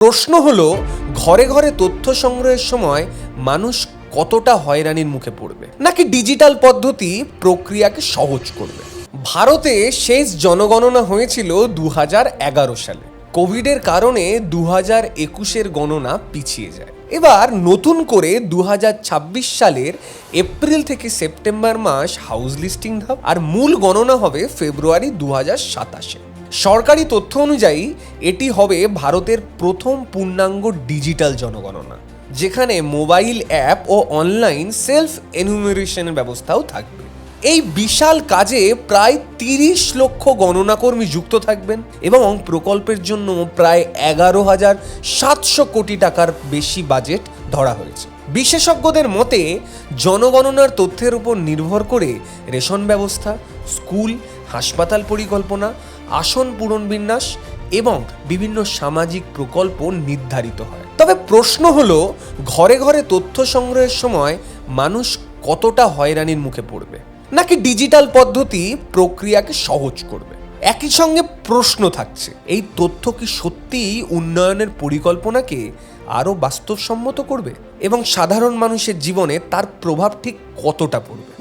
প্রশ্ন হলো, ঘরে ঘরে তথ্য সংগ্রহের সময় মানুষ কতটা হয়রানির মুখে পড়বে, নাকি ডিজিটাল পদ্ধতি প্রক্রিয়াকে সহজ করবে। ভারতে শেষ জনগণনা হয়েছিল 2011 সালে। কোভিডের কারণে 2021-এর গণনা পিছিয়ে যায়। এবার নতুন করে 2026 সালের এপ্রিল থেকে সেপ্টেম্বর মাস হাউস লিস্টিং ধাপ, আর মূল গণনা হবে ফেব্রুয়ারি 2027-এ। সরকারি তথ্য অনুযায়ী এটি হবে ভারতের প্রথম পূর্ণাঙ্গ ডিজিটাল জনগণনা, যেখানে মোবাইল অ্যাপ ও অনলাইন সেলফ এনুমেরেশনের ব্যবস্থাও থাকবে। এই বিশাল কাজে প্রায় 30 লক্ষ গণনাকর্মী যুক্ত থাকবেন এবং প্রকল্পের জন্য প্রায় 11,700 কোটি টাকার বেশি বাজেট ধরা হয়েছে। বিশেষজ্ঞদের মতে জনগণনার তথ্যের উপর নির্ভর করে রেশন ব্যবস্থা, স্কুল, হাসপাতাল পরিকল্পনা, আসন পূরণ বিন্যাস এবং বিভিন্ন সামাজিক প্রকল্প নির্ধারিত হয়। তবে প্রশ্ন হলো, ঘরে ঘরে তথ্য সংগ্রহের সময় মানুষ কতটা হয়রানির মুখে পড়বে, নাকি ডিজিটাল পদ্ধতি প্রক্রিয়াকে সহজ করবে। একই সঙ্গে প্রশ্ন থাকছে, এই তথ্য কি সত্যিই উন্নয়নের পরিকল্পনাকে আরও বাস্তবসম্মত করবে এবং সাধারণ মানুষের জীবনে তার প্রভাব ঠিক কতটা পড়বে।